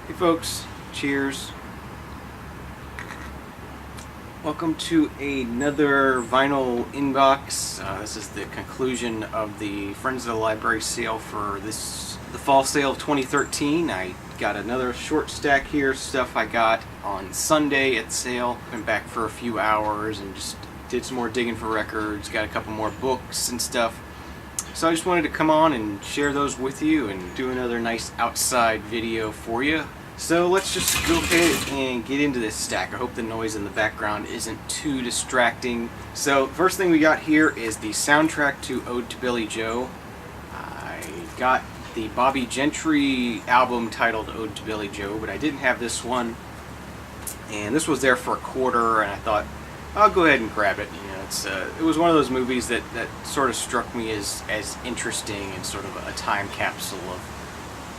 Hey folks, cheers. Welcome to another vinyl inbox. This is the conclusion of the Friends of the Library sale for the fall sale of 2013. I got another short stack here, stuff I got on Sunday at sale. Went back for a few hours and just did some more digging for records, got a couple more books and stuff. So I just wanted to come on and share those with you and do another nice outside video for you. So let's just go ahead and get into this stack. I hope the noise in the background isn't too distracting. So first thing we got here is the soundtrack to Ode to Billy Joe. I got the Bobby Gentry album titled Ode to Billy Joe, but I didn't have this one. And this was there for a quarter, and I thought, I'll go ahead and grab it. You know, it was one of those movies that sort of struck me as interesting and sort of a time capsule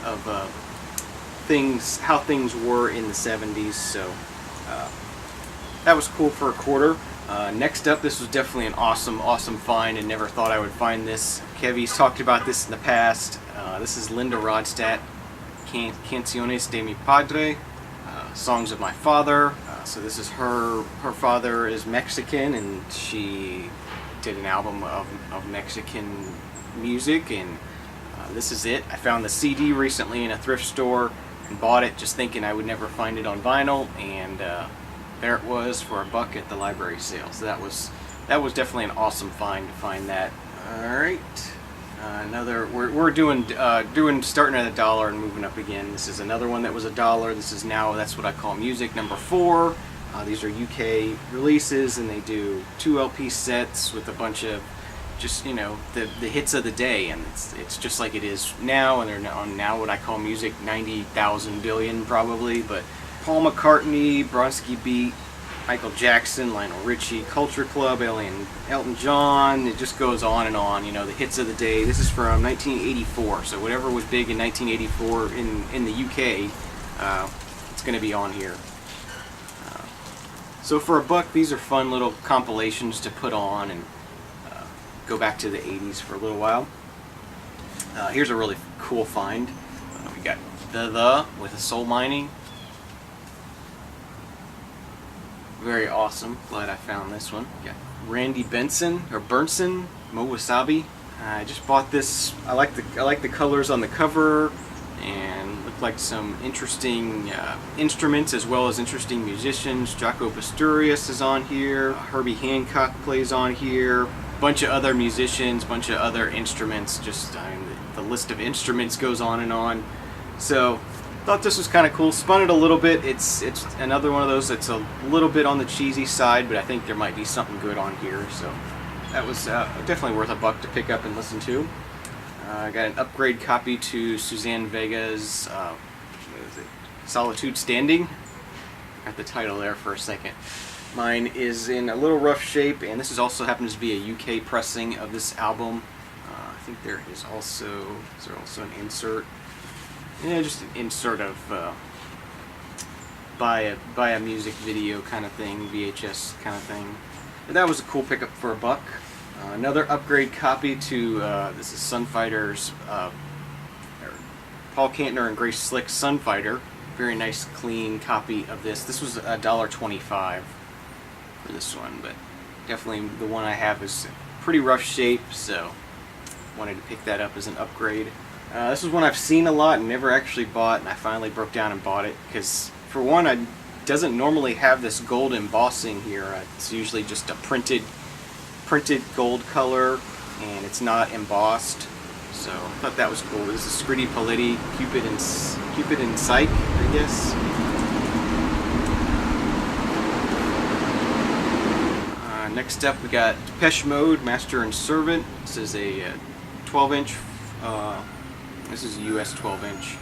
of how things were in the 70s. So that was cool for a quarter. Next up, this was definitely an awesome find, and never thought I would find this. Kevy's talked about this in the past. This is Linda Ronstadt, Canciones de mi Padre, Songs of My Father. So this is her father is Mexican, and she did an album of Mexican music, and this is it. I found the CD recently in a thrift store and bought it, just thinking I would never find it on vinyl, and there it was for $1 at the library sale. So that was definitely an awesome find to find that. All right. We're doing starting at $1 and moving up again. This is another one that was $1. This is now That's What I Call Music #4. These are UK releases, and they do 2 LP sets with a bunch of just, you know, the hits of the day, and it's just like it is now, and they're on Now What I Call Music 90,000 billion probably. But Paul McCartney, Bronski Beat, Michael Jackson, Lionel Richie, Culture Club, Elton John, it just goes on and on, you know, the hits of the day. This is from 1984, so whatever was big in 1984 in the UK, it's going to be on here. So for $1, these are fun little compilations to put on and go back to the 80s for a little while. Here's a really cool find. We got The with a Soul Mining. Very awesome. Glad I found this one. Got Randy Bernson, Mo Wasabi. I just bought this. I like the colors on the cover, and look like some interesting instruments as well as interesting musicians. Jaco Pastorius is on here. Herbie Hancock plays on here. Bunch of other musicians, bunch of other instruments. Just the list of instruments goes on and on. So thought this was kind of cool. Spun it a little bit. It's another one of those that's a little bit on the cheesy side, but I think there might be something good on here. So that was definitely worth $1 to pick up and listen to. I got an upgrade copy to Suzanne Vega's what is it? Solitude Standing. Got the title there for a second. Mine is in a little rough shape, and this also happens to be a UK pressing of this album. I think there is also an insert. Yeah, just an insert of buy a music video kind of thing, VHS kind of thing. But that was a cool pickup for $1. Another upgrade copy to this is Sunfighter's Paul Kantner and Grace Slick's Sunfighter. Very nice, clean copy of this. This was $1.25 for this one, but definitely the one I have is pretty rough shape, so wanted to pick that up as an upgrade. This is one I've seen a lot and never actually bought, and I finally broke down and bought it because, for one, it doesn't normally have this gold embossing here. It's usually just a printed gold color, and it's not embossed. So I thought that was cool. This is Scritti Politti, Cupid and Psyche, I guess. Next up, we got Depeche Mode, Master and Servant. This is a 12-inch. This is a US 12-inch.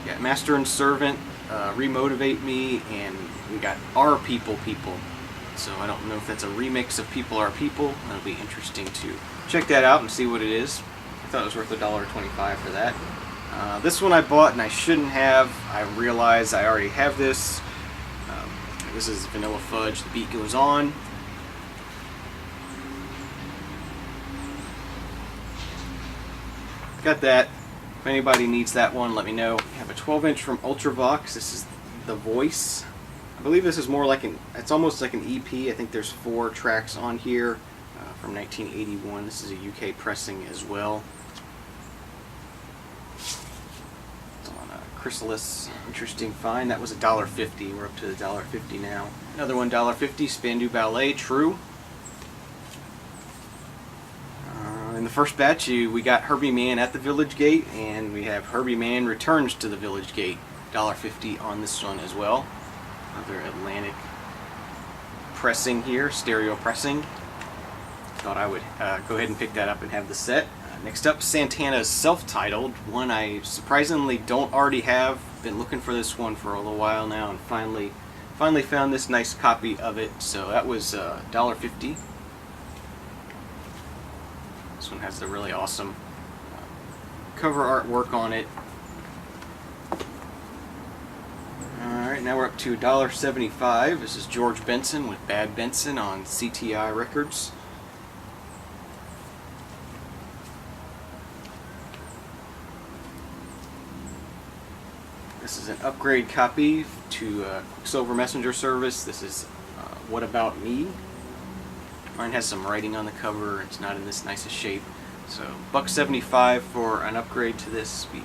Got Master and Servant, Remotivate Me, and we got Our People. So I don't know if that's a remix of People Are People. That'll be interesting to check that out and see what it is. I thought it was worth $1.25 for that. This one I bought and I shouldn't have. I realize I already have this. This is Vanilla Fudge, The Beat Goes On. Got that. if anybody needs that one, let me know. I have a 12-inch from Ultravox. This is The Voice. I believe this is more like it's almost like an EP. I think there's 4 tracks on here from 1981. This is a UK pressing as well. It's on a Chrysalis. Interesting find. That was $1.50. We're up to the $1.50 now. Another one, $1.50. Spandau Ballet, True. In the first batch, we got Herbie Mann at the Village Gate, and we have Herbie Mann returns to the Village Gate. $1.50 on this one as well. Another Atlantic pressing here, stereo pressing. Thought I would go ahead and pick that up and have the set. Next up, Santana's self-titled, one I surprisingly don't already have. Been looking for this one for a little while now, and finally found this nice copy of it. So that was $1.50. This one has the really awesome cover artwork on it. Alright, now we're up to $1.75. This is George Benson with Bad Benson on CTI Records. This is an upgrade copy to Quicksilver Messenger service. This is What About Me? Mine has some writing on the cover. It's not in this nicest shape. So $1.75 for an upgrade to this. Be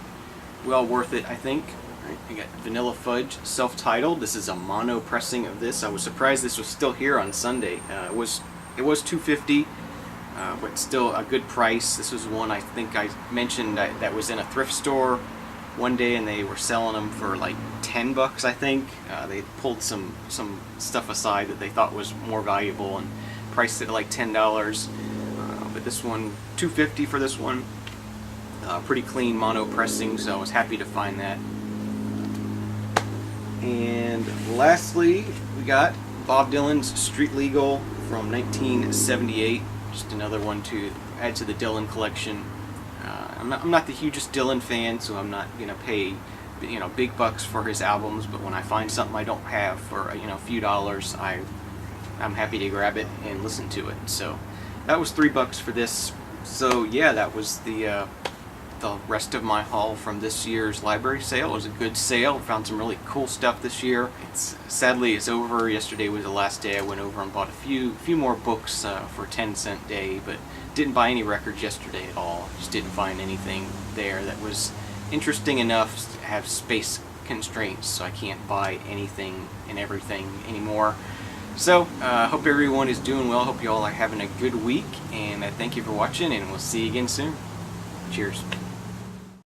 well worth it, I think. Right, you got Vanilla Fudge, self-titled. This is a mono pressing of this. I was surprised this was still here on Sunday. It was $2.50, but still a good price. This was one I think I mentioned that was in a thrift store one day, and they were selling them for like $10, I think. They pulled some stuff aside that they thought was more valuable and priced it at like $10, but this one, $2.50 for this one. Pretty clean mono pressing, so I was happy to find that. And lastly, we got Bob Dylan's Street Legal from 1978. Just another one to add to the Dylan collection. I'm not the hugest Dylan fan, so I'm not gonna pay big bucks for his albums. But when I find something I don't have for a few dollars, I'm happy to grab it and listen to it. So that was $3 for this. So yeah, that was the rest of my haul from this year's library sale. It was a good sale. Found some really cool stuff this year. Sadly it's over. Yesterday was the last day. I went over and bought a few more books for 10-cent day, but didn't buy any records yesterday at all. Just didn't find anything there that was interesting enough to have space constraints, so I can't buy anything and everything anymore. So, hope everyone is doing well. Hope you all are having a good week, and thank you for watching, and we'll see you again soon. Cheers.